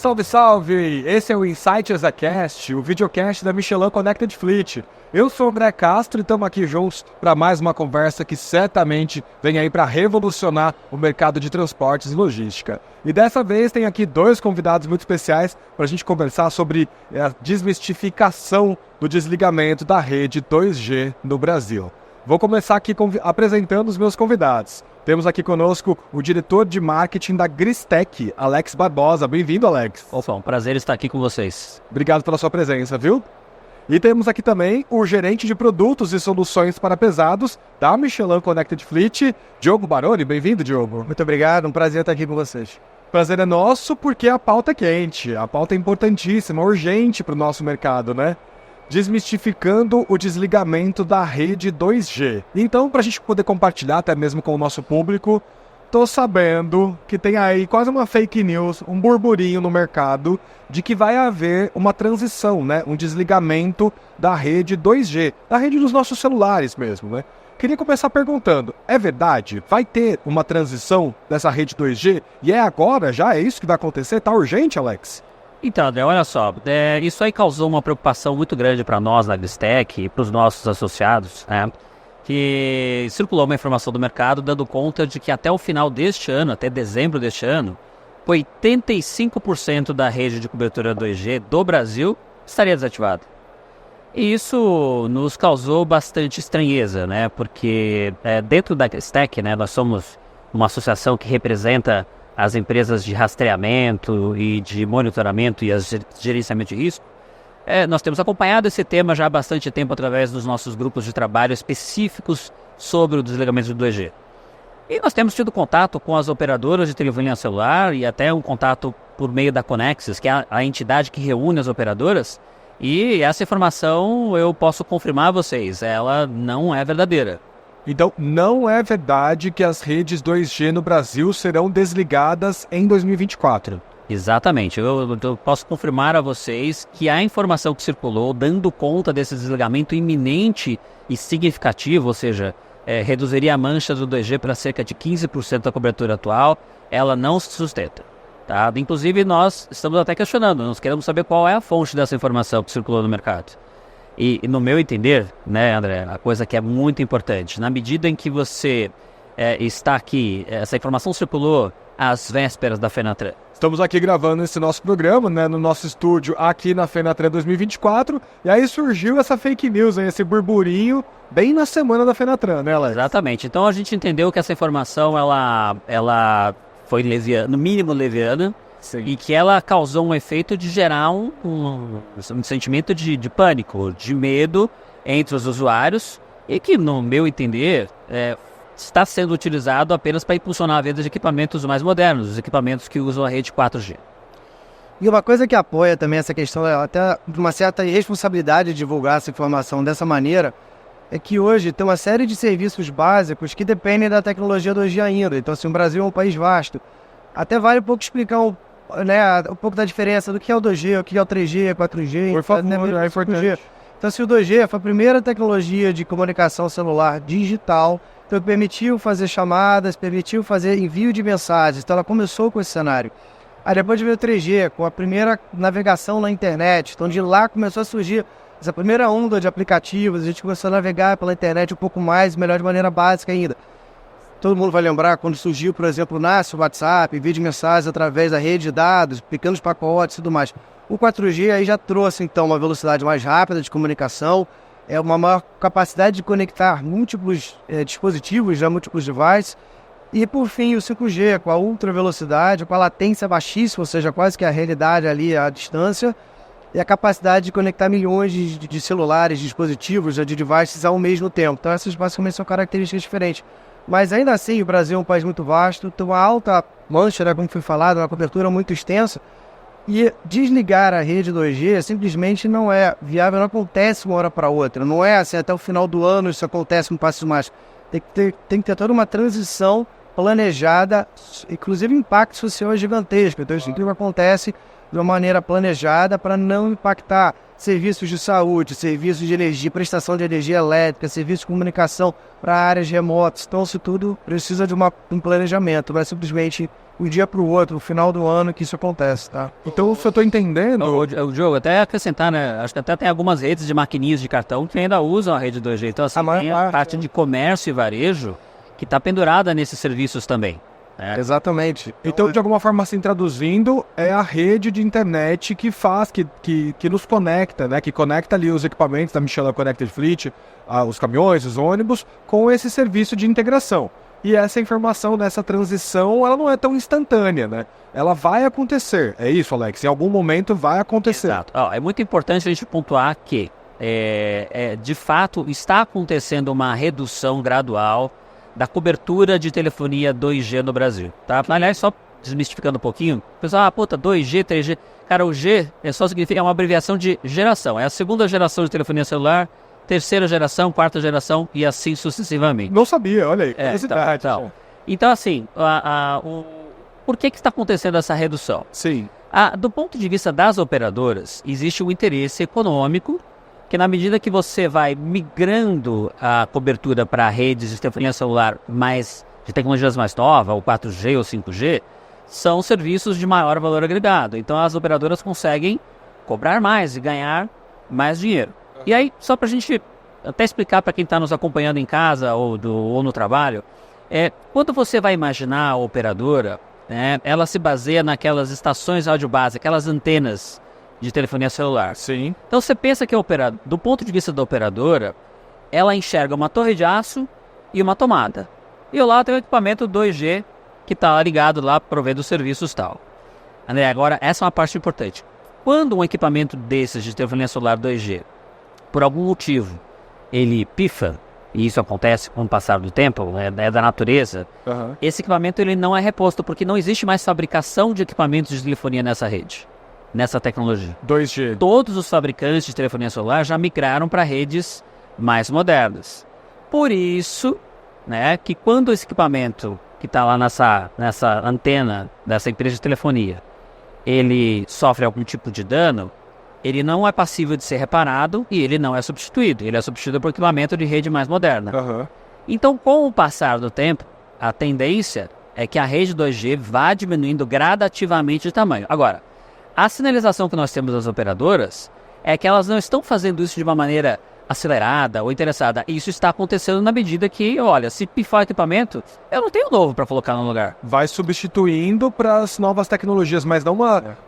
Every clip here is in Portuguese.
Salve, salve! Esse é o Insight ExaCast, o videocast da Michelin Connected Fleet. Eu sou o André Castro e estamos aqui juntos para mais uma conversa que certamente vem aí para revolucionar o mercado de transportes e logística. E dessa vez tem aqui dois convidados muito especiais para a gente conversar sobre a desmistificação do desligamento da rede 2G no Brasil. Vou começar aqui apresentando os meus convidados. Temos aqui conosco o diretor de marketing da Gristec, Alex Barbosa. Bem-vindo, Alex. Opa, um prazer estar aqui com vocês. Obrigado pela sua presença, viu? E temos aqui também o gerente de produtos e soluções para pesados da Michelin Connected Fleet, Diogo Baroni. Bem-vindo, Diogo. Muito obrigado, um prazer estar aqui com vocês. Prazer é nosso porque a pauta é quente, a pauta é importantíssima, urgente para o nosso mercado, né? Desmistificando o desligamento da rede 2G. Então, para a gente poder compartilhar até mesmo com o nosso público, tô sabendo que tem aí quase uma fake news, um burburinho no mercado de que vai haver uma transição, né? Um desligamento da rede 2G, da rede dos nossos celulares mesmo, né? Queria começar perguntando, é verdade? Vai ter uma transição dessa rede 2G? E é agora já? É isso que vai acontecer? Tá urgente, Alex? Então, André, olha só, isso aí causou uma preocupação muito grande para nós na Gristec e para os nossos associados, né? Que circulou uma informação do mercado dando conta de que até o final deste ano, até dezembro deste ano, 85% da rede de cobertura 2G do Brasil estaria desativada. E isso nos causou bastante estranheza, né? Porque dentro da Gristec, né, nós somos uma associação que representa as empresas de rastreamento e de monitoramento e gerenciamento de risco. Nós temos acompanhado esse tema já há bastante tempo através dos nossos grupos de trabalho específicos sobre o desligamento do 2G. E nós temos tido contato com as operadoras de telefonia celular e até um contato por meio da Conexis, que é a entidade que reúne as operadoras. E essa informação eu posso confirmar a vocês, ela não é verdadeira. Então, não é verdade que as redes 2G no Brasil serão desligadas em 2024? Exatamente. Eu posso confirmar a vocês que a informação que circulou, dando conta desse desligamento iminente e significativo, ou seja, reduziria a mancha do 2G para cerca de 15% da cobertura atual, ela não se sustenta. Tá? Inclusive, nós estamos até questionando, nós queremos saber qual é a fonte dessa informação que circulou no mercado. E no meu entender, né, André, a coisa que é muito importante, na medida em que você está aqui, essa informação circulou às vésperas da Fenatran. Estamos aqui gravando esse nosso programa, né, no nosso estúdio aqui na Fenatran 2024, e aí surgiu essa fake news, esse burburinho, bem na semana da Fenatran, né, Alex? Exatamente. Então a gente entendeu que essa informação, ela foi leviana, no mínimo leviana. Sim. E que ela causou um efeito de gerar um sentimento de pânico, de medo entre os usuários e que, no meu entender, está sendo utilizado apenas para impulsionar a venda de equipamentos mais modernos, os equipamentos que usam a rede 4G. E uma coisa que apoia também essa questão, até de uma certa irresponsabilidade de divulgar essa informação dessa maneira, é que hoje tem uma série de serviços básicos que dependem da tecnologia 2G ainda. Então, assim, o Brasil é um país vasto. Até vale um pouco explicar um pouco da diferença do que é o 2G, o que é o 3G, 4G. Por favor, é importante. Então, assim, o 2G foi a primeira tecnologia de comunicação celular digital, então permitiu fazer chamadas, permitiu fazer envio de mensagens. Então, ela começou com esse cenário. Aí depois veio o 3G, com a primeira navegação na internet. Então, de lá começou a surgir essa primeira onda de aplicativos. A gente começou a navegar pela internet um pouco mais, melhor de maneira básica ainda. Todo mundo vai lembrar quando surgiu, por exemplo, o WhatsApp, vídeo mensagens através da rede de dados, pequenos pacotes e tudo mais. O 4G aí já trouxe, então, uma velocidade mais rápida de comunicação, uma maior capacidade de conectar múltiplos dispositivos, múltiplos devices. E, por fim, o 5G, com a ultra velocidade, com a latência baixíssima, ou seja, quase que a realidade ali à distância, e a capacidade de conectar milhões de celulares, dispositivos, de devices ao mesmo tempo. Então, essas basicamente são características diferentes. Mas ainda assim, o Brasil é um país muito vasto, tem uma alta mancha, né, como foi falado, uma cobertura muito extensa, e desligar a rede 2G simplesmente não é viável, não acontece uma hora para outra, não é assim, até o final do ano isso acontece um passo mais. Tem que ter toda uma transição planejada, inclusive impacto social é gigantesco, então isso tudo acontece de uma maneira planejada para não impactar serviços de saúde, serviços de energia, prestação de energia elétrica, serviços de comunicação para áreas remotas. Então, isso tudo precisa de um planejamento, não é simplesmente um dia para o outro, no final do ano, que isso acontece, tá? Então, se eu estou entendendo... O Diogo, até acrescentar, né? Acho que até tem algumas redes de maquininhas de cartão que ainda usam a rede 2G. Então, assim, tem a parte de comércio e varejo que está pendurada nesses serviços também. Exatamente. Então, de alguma forma, assim, traduzindo, é a rede de internet que faz, que nos conecta, né? Que conecta ali os equipamentos da Michelin Connected Fleet, os caminhões, os ônibus, com esse serviço de integração. E essa informação dessa transição, ela não é tão instantânea, né? Ela vai acontecer. É isso, Alex? Em algum momento vai acontecer. Exato. É muito importante a gente pontuar que, de fato, está acontecendo uma redução gradual da cobertura de telefonia 2G no Brasil, tá? Aliás, só desmistificando um pouquinho, o pessoal, 2G, 3G... Cara, o G só significa, é uma abreviação de geração. É a segunda geração de telefonia celular, terceira geração, quarta geração e assim sucessivamente. Não sabia, olha aí, curiosidade. Então, assim, por que está acontecendo essa redução? Sim. Do ponto de vista das operadoras, existe um interesse econômico que, na medida que você vai migrando a cobertura para redes de telefonia celular de tecnologias mais novas, ou 4G ou 5G, são serviços de maior valor agregado. Então, as operadoras conseguem cobrar mais e ganhar mais dinheiro. E aí, só para a gente até explicar para quem está nos acompanhando em casa ou no trabalho, quando você vai imaginar a operadora, né, ela se baseia naquelas estações rádio base, aquelas antenas de telefonia celular. Sim. Então você pensa que do ponto de vista da operadora, ela enxerga uma torre de aço e uma tomada. E lá tem um equipamento 2G que está ligado lá para prover dos serviços tal. André, agora essa é uma parte importante. Quando um equipamento desses de telefonia celular 2G, por algum motivo, ele pifa, e isso acontece com o passar do tempo, é da natureza, esse equipamento ele não é reposto, porque não existe mais fabricação de equipamentos de telefonia nessa rede, nessa tecnologia. 2G. Todos os fabricantes de telefonia celular já migraram para redes mais modernas. Por isso, né, que quando esse equipamento que está lá nessa antena dessa empresa de telefonia, ele sofre algum tipo de dano, ele não é passível de ser reparado e ele não é substituído. Ele é substituído por equipamento de rede mais moderna. Então, com o passar do tempo, a tendência é que a rede 2G vá diminuindo gradativamente de tamanho. Agora, a sinalização que nós temos das operadoras é que elas não estão fazendo isso de uma maneira acelerada ou interessada. Isso está acontecendo na medida que, olha, se pifar o equipamento, eu não tenho novo para colocar no lugar. Vai substituindo para as novas tecnologias, mas não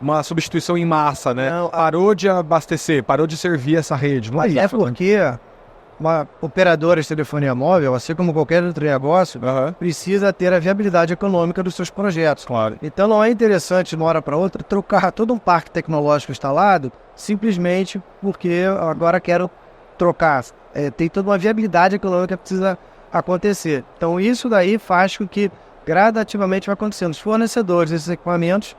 uma substituição em massa, né? Não, parou de abastecer, parou de servir essa rede. Não é isso, porque uma operadora de telefonia móvel, assim como qualquer outro negócio, precisa ter a viabilidade econômica dos seus projetos. Claro. Então não é interessante, de uma hora para outra, trocar todo um parque tecnológico instalado simplesmente porque agora quero trocar. Tem toda uma viabilidade econômica que precisa acontecer. Então isso daí faz com que gradativamente vai acontecendo. Os fornecedores desses equipamentos,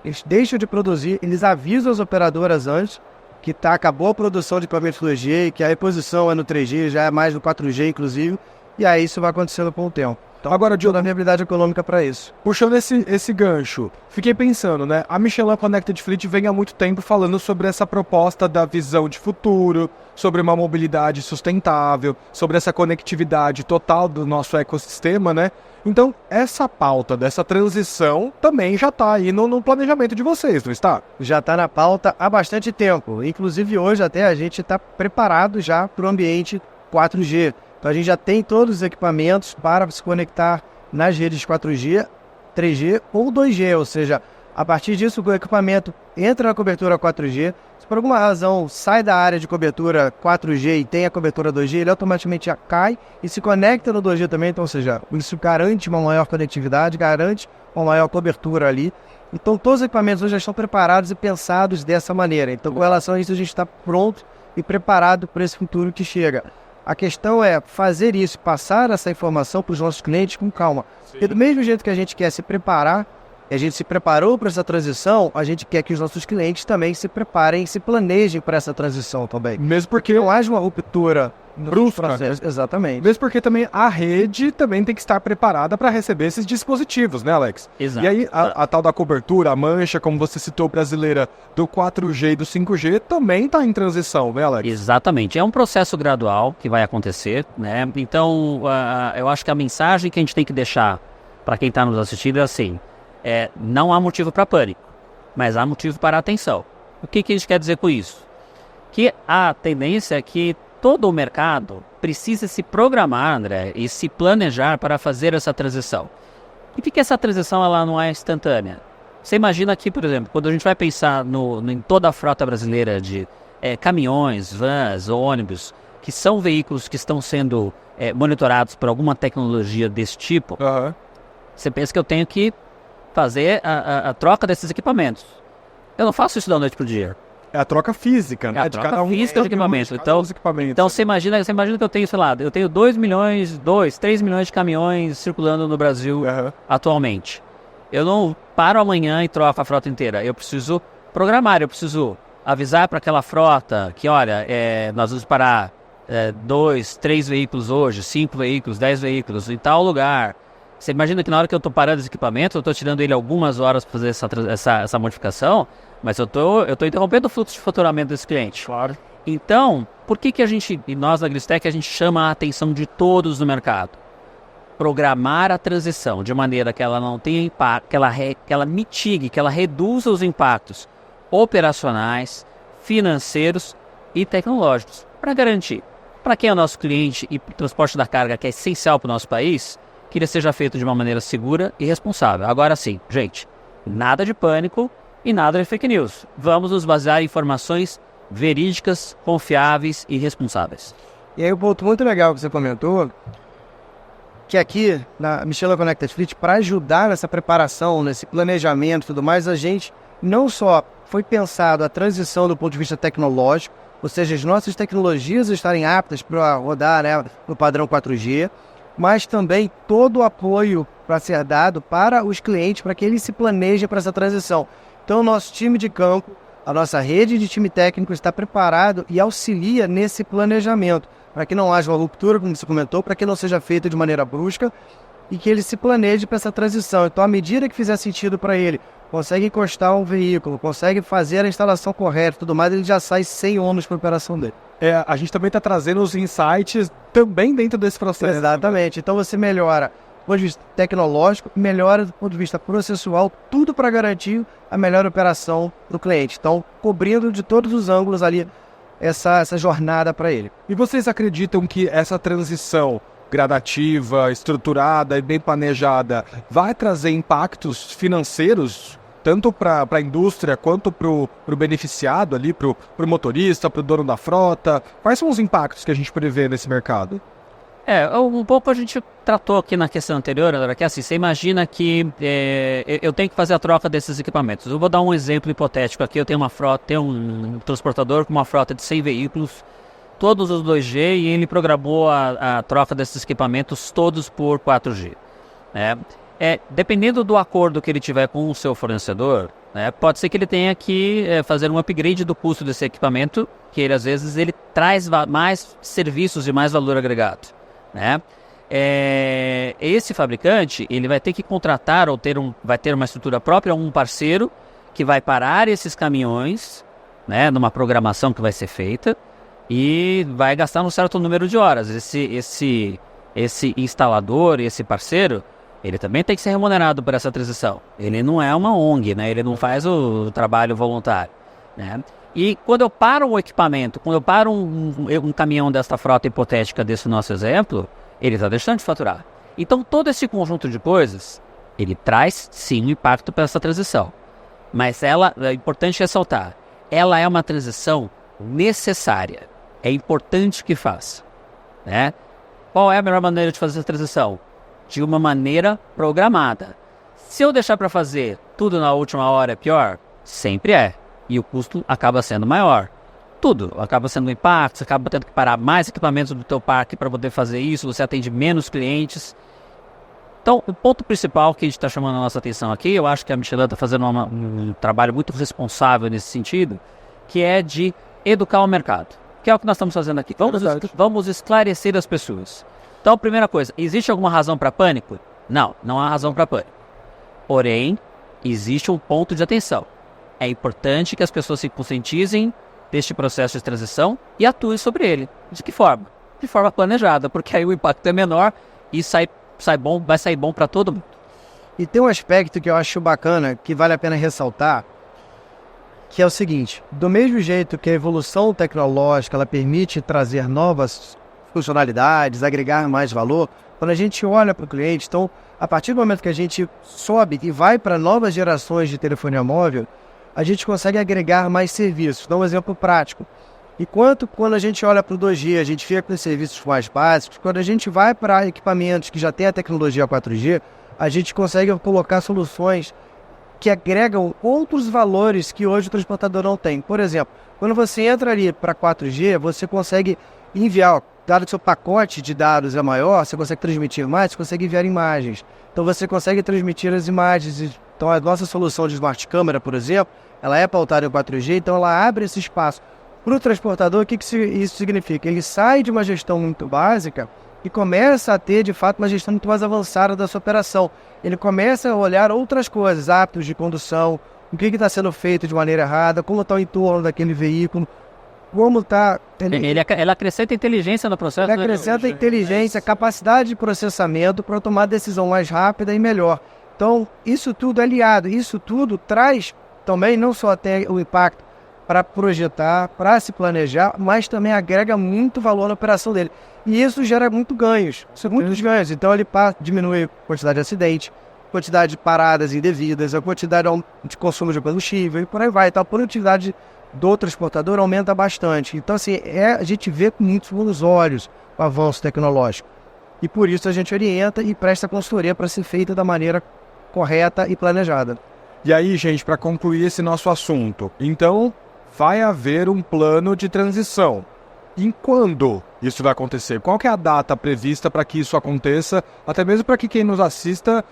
eles deixam de produzir, eles avisam as operadoras antes que acabou a produção de equipamentos 2G, que a reposição é no 3G, já é mais no 4G inclusive, e aí isso vai acontecendo com o tempo. Então agora, Diogo, a viabilidade econômica para isso. Puxando esse gancho, fiquei pensando, né? A Michelin Connected Fleet vem há muito tempo falando sobre essa proposta da visão de futuro, sobre uma mobilidade sustentável, sobre essa conectividade total do nosso ecossistema, né? Então, essa pauta dessa transição também já está aí no planejamento de vocês, não está? Já está na pauta há bastante tempo. Inclusive, hoje até a gente está preparado já para o ambiente 4G. Então, a gente já tem todos os equipamentos para se conectar nas redes 4G, 3G ou 2G. Ou seja, a partir disso, o equipamento entra na cobertura 4G. Se por alguma razão sai da área de cobertura 4G e tem a cobertura 2G, ele automaticamente já cai e se conecta no 2G também. Então, ou seja, isso garante uma maior conectividade, garante uma maior cobertura ali. Então, todos os equipamentos hoje já estão preparados e pensados dessa maneira. Então, com relação a isso, a gente está pronto e preparado para esse futuro que chega. A questão é fazer isso, passar essa informação para os nossos clientes com calma. E do mesmo jeito que a gente quer se preparar e a gente se preparou para essa transição, a gente quer que os nossos clientes também se preparem, se planejem para essa transição também. Mesmo porque Não haja uma ruptura brusca. Exatamente. Mesmo porque também a rede também tem que estar preparada para receber esses dispositivos, né, Alex? Exato. E aí a tal da cobertura, a mancha, como você citou, brasileira, do 4G e do 5G também está em transição, né, Alex? Exatamente. É um processo gradual que vai acontecer, né? Então, eu acho que a mensagem que a gente tem que deixar para quem está nos assistindo é assim, não há motivo para pânico, mas há motivo para atenção. O que a gente quer dizer com isso? Que a tendência é que todo o mercado precisa se programar, André, e se planejar para fazer essa transição. E por que essa transição ela não é instantânea? Você imagina aqui, por exemplo, quando a gente vai pensar em toda a frota brasileira de caminhões, vans, ônibus, que são veículos que estão sendo monitorados por alguma tecnologia desse tipo, você pensa que eu tenho que fazer a troca desses equipamentos. Eu não faço isso da noite para o dia. É a troca física, né? É a troca física de equipamentos. Então você você imagina que eu tenho, sei lá, eu tenho 3 milhões de caminhões circulando no Brasil atualmente. Eu não paro amanhã e troco a frota inteira. Eu preciso programar, eu preciso avisar para aquela frota que, olha, nós vamos parar 2, 3 veículos hoje, 5 veículos, 10 veículos em tal lugar. Você imagina que na hora que eu estou parando esse equipamento, eu estou tirando ele algumas horas para fazer essa modificação, mas eu tô interrompendo o fluxo de faturamento desse cliente. Claro. Então, por que e nós na Gristec, a gente chama a atenção de todos no mercado? Programar a transição de maneira que ela não tenha impacto, que ela mitigue, que ela reduza os impactos operacionais, financeiros e tecnológicos, para garantir, para quem é o nosso cliente e o transporte da carga, que é essencial para o nosso país, que ele seja feito de uma maneira segura e responsável. Agora sim, gente, nada de pânico e nada de fake news. Vamos nos basear em informações verídicas, confiáveis e responsáveis. E aí um ponto muito legal que você comentou, que aqui na Michelin Connected Fleet, para ajudar nessa preparação, nesse planejamento e tudo mais, a gente não só foi pensado a transição do ponto de vista tecnológico, ou seja, as nossas tecnologias estarem aptas para rodar, né, no padrão 4G, mas também todo o apoio para ser dado para os clientes, para que eles se planejem para essa transição. Então, o nosso time de campo, a nossa rede de time técnico está preparado e auxilia nesse planejamento, para que não haja uma ruptura, como você comentou, para que não seja feita de maneira brusca e que ele se planeje para essa transição. Então, à medida que fizer sentido para ele, consegue encostar um veículo, consegue fazer a instalação correta e tudo mais, ele já sai sem ônus para a operação dele. A gente também está trazendo os insights também dentro desse processo. Exatamente. Então você melhora do ponto de vista tecnológico, melhora do ponto de vista processual, tudo para garantir a melhor operação do cliente. Então, cobrindo de todos os ângulos ali essa jornada para ele. E vocês acreditam que essa transição gradativa, estruturada e bem planejada vai trazer impactos financeiros tanto para a indústria quanto para o beneficiado ali, para o motorista, para o dono da frota? Quais são os impactos que a gente prevê nesse mercado? Um pouco a gente tratou aqui na questão anterior, André, que assim, você imagina que eu tenho que fazer a troca desses equipamentos. Eu vou dar um exemplo hipotético aqui, eu tenho um transportador com uma frota de 100 veículos, todos os 2G, e ele programou a troca desses equipamentos todos por 4G. Né? Dependendo do acordo que ele tiver com o seu fornecedor, né, pode ser que ele tenha que fazer um upgrade do custo desse equipamento, que ele, às vezes ele traz mais serviços e mais valor agregado. Né? Esse fabricante ele vai ter que contratar ou vai ter uma estrutura própria, um parceiro que vai parar esses caminhões, né, numa programação que vai ser feita, e vai gastar um certo número de horas. Esse instalador, esse parceiro, ele também tem que ser remunerado por essa transição. Ele não é uma ONG, né? Ele não faz o trabalho voluntário. Né? E quando eu paro o equipamento, quando eu paro um caminhão desta frota hipotética desse nosso exemplo, ele está deixando de faturar. Então todo esse conjunto de coisas, ele traz sim um impacto para essa transição. Mas é importante ressaltar, ela é uma transição necessária. É importante que faça. Né? Qual é a melhor maneira de fazer essa transição? De uma maneira programada. Se eu deixar para fazer tudo na última hora é pior? Sempre é. E o custo acaba sendo maior. Tudo acaba sendo um impacto, você acaba tendo que parar mais equipamentos do teu parque para poder fazer isso, você atende menos clientes. Então, o ponto principal que a gente está chamando a nossa atenção aqui, eu acho que a Michelin está fazendo um trabalho muito responsável nesse sentido, que é de educar o mercado, que é o que nós estamos fazendo aqui. Vamos esclarecer as pessoas. Então, primeira coisa, existe alguma razão para pânico? Não, não há razão para pânico. Porém, existe um ponto de atenção. É importante que as pessoas se conscientizem deste processo de transição e atuem sobre ele. De que forma? De forma planejada, porque aí o impacto é menor e vai sair bom para todo mundo. E tem um aspecto que eu acho bacana, que vale a pena ressaltar, que é o seguinte: do mesmo jeito que a evolução tecnológica ela permite trazer novas funcionalidades, agregar mais valor, quando a gente olha para o cliente, então, a partir do momento que a gente sobe e vai para novas gerações de telefonia móvel, a gente consegue agregar mais serviços. Dá um exemplo prático. Enquanto quando a gente olha para o 2G, a gente fica com os serviços mais básicos, quando a gente vai para equipamentos que já têm a tecnologia 4G, a gente consegue colocar soluções que agregam outros valores que hoje o transportador não tem. Por exemplo, quando você entra ali para 4G, você consegue enviar, dado que seu pacote de dados é maior, você consegue transmitir mais, você consegue enviar imagens. Então você consegue transmitir as imagens. Então a nossa solução de Smart Câmera, por exemplo, ela é pautada em 4G, então ela abre esse espaço. Para o transportador, o que isso significa? Ele sai de uma gestão muito básica e começa a ter, de fato, uma gestão muito mais avançada da sua operação. Ele começa a olhar outras coisas, hábitos de condução, o que está sendo feito de maneira errada, como está o entorno daquele veículo, como está... Ele acrescenta inteligência no processo. Ele acrescenta inteligência, capacidade de processamento para tomar decisão mais rápida e melhor. Então, isso tudo é aliado, isso tudo traz também não só até o impacto para projetar, para se planejar, mas também agrega muito valor na operação dele. E isso gera muitos ganhos. Muitos ganhos. Então ele diminui a quantidade de acidente, quantidade de paradas indevidas, a quantidade de consumo de combustível e por aí vai. Então a produtividade do transportador aumenta bastante. Então assim, a gente vê com muitos bons olhos o avanço tecnológico. E por isso a gente orienta e presta consultoria para ser feita da maneira correta e planejada. E aí, gente, para concluir esse nosso assunto, então vai haver um plano de transição. Em quando isso vai acontecer? Qual que é a data prevista para que isso aconteça? Até mesmo para que quem nos assista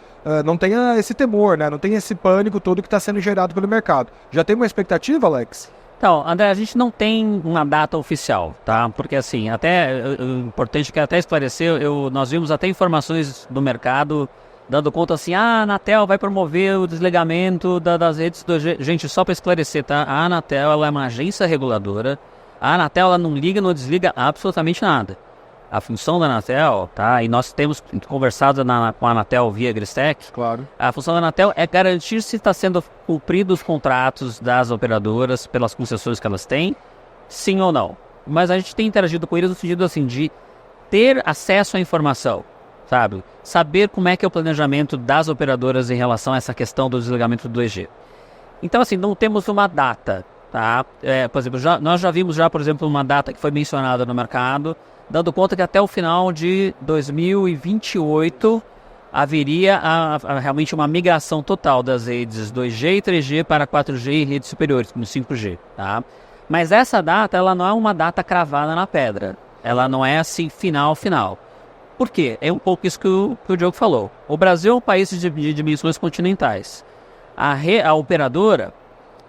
não tenha esse temor, né? Não tenha esse pânico todo que está sendo gerado pelo mercado. Já tem uma expectativa, Alex? Então, André, a gente não tem uma data oficial, tá? Porque assim, até importante que até esclarecer, nós vimos até informações do mercado dando conta assim, a Anatel vai promover o desligamento das redes 2G. Gente, só para esclarecer, tá? A Anatel ela é uma agência reguladora. A Anatel ela não liga, não desliga absolutamente nada. A função da Anatel, tá? E nós temos conversado com a Anatel via Gristec. Claro. A função da Anatel é garantir se está sendo cumprido os contratos das operadoras pelas concessões que elas têm, sim ou não. Mas a gente tem interagido com eles no sentido assim de ter acesso à informação. Sabe? Saber como é que é o planejamento das operadoras em relação a essa questão do desligamento do 2G. Então, assim, não temos uma data, tá? Por exemplo, nós já vimos, por exemplo, uma data que foi mencionada no mercado, dando conta que até o final de 2028 haveria realmente uma migração total das redes 2G e 3G para 4G e redes superiores, como 5G, tá? Mas essa data, ela não é uma data cravada na pedra. Ela não é assim, final. Por quê? É um pouco isso que o Diogo falou. O Brasil é um país de dimensões continentais. A operadora,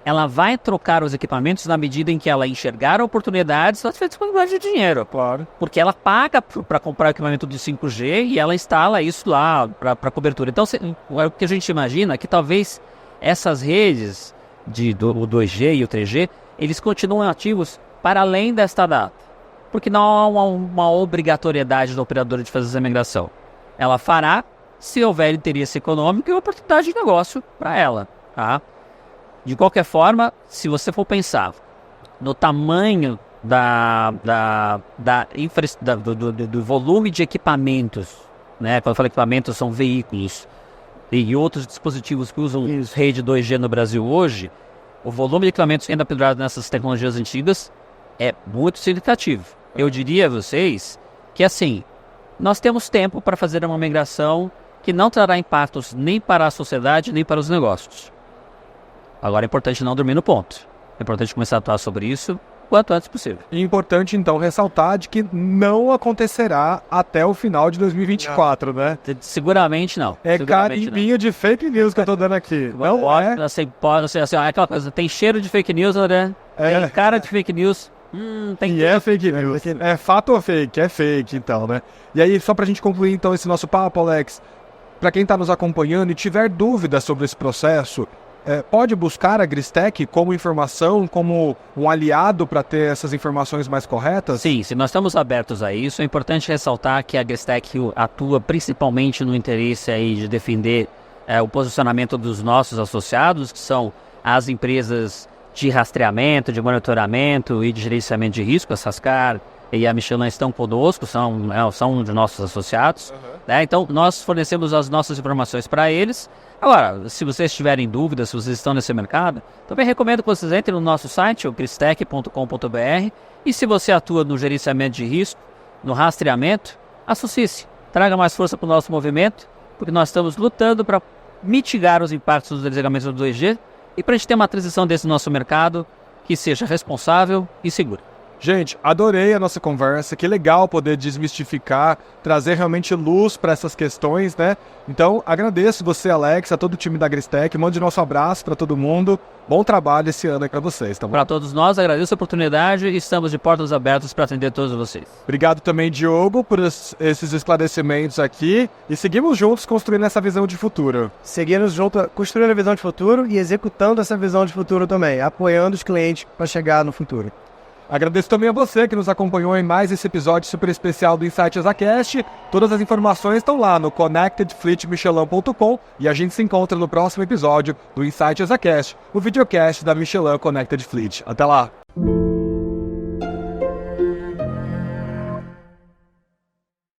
ela vai trocar os equipamentos na medida em que ela enxergar oportunidades, ela tiver disponibilidade de dinheiro. Claro. Porque ela paga para comprar o equipamento de 5G e ela instala isso lá para cobertura. Então, o que a gente imagina é que talvez essas redes, o 2G e o 3G, eles continuam ativos para além desta data. Porque não há uma obrigatoriedade da operadora de fazer essa migração. Ela fará se houver interesse econômico e oportunidade de negócio para ela. Tá? De qualquer forma, se você for pensar no tamanho do volume de equipamentos, né? Quando eu falo equipamentos, são veículos e outros dispositivos que usam rede 2G no Brasil hoje, o volume de equipamentos ainda pendurado nessas tecnologias antigas é muito significativo. Eu diria a vocês que, assim, nós temos tempo para fazer uma migração que não trará impactos nem para a sociedade, nem para os negócios. Agora é importante não dormir no ponto. É importante começar a atuar sobre isso quanto antes possível. E importante, então, ressaltar de que não acontecerá até o final de 2024, né? Seguramente não. É Seguramente carimbinho de fake news que eu tô dando aqui. Não é? Assim, aquela coisa, tem cheiro de fake news, André? É. Tem cara de fake news. Tem E é fake news. É fato ou fake? É fake, então, né? E aí, só pra gente concluir, então, esse nosso papo, Alex, pra quem tá nos acompanhando e tiver dúvidas sobre esse processo, pode buscar a Gristec como informação, como um aliado para ter essas informações mais corretas? Sim, se nós estamos abertos a isso, é importante ressaltar que a Gristec atua principalmente no interesse aí de defender o posicionamento dos nossos associados, que são as empresas de rastreamento, de monitoramento e de gerenciamento de risco. A Sascar e a Michelin estão conosco, são um de nossos associados. Né? Então, nós fornecemos as nossas informações para eles. Agora, se vocês tiverem dúvidas, se vocês estão nesse mercado, também recomendo que vocês entrem no nosso site, o gristec.com.br, e se você atua no gerenciamento de risco, no rastreamento, associe-se, traga mais força para o nosso movimento, porque nós estamos lutando para mitigar os impactos dos desligamentos do 2G e para a gente ter uma transição desse nosso mercado que seja responsável e segura. Gente, adorei a nossa conversa, que legal poder desmistificar, trazer realmente luz para essas questões, né? Então, agradeço você, Alex, a todo o time da Gristec, mande nosso abraço para todo mundo, bom trabalho esse ano aí para vocês, tá bom? Para todos nós, agradeço a oportunidade e estamos de portas abertas para atender todos vocês. Obrigado também, Diogo, por esses esclarecimentos aqui e seguimos juntos construindo essa visão de futuro. Seguimos juntos, construindo a visão de futuro e executando essa visão de futuro também, apoiando os clientes para chegar no futuro. Agradeço também a você que nos acompanhou em mais esse episódio super especial do Insight ESAcast. Todas as informações estão lá no connectedfleetmichelin.com e a gente se encontra no próximo episódio do Insight ESAcast, o videocast da Michelin Connected Fleet. Até lá!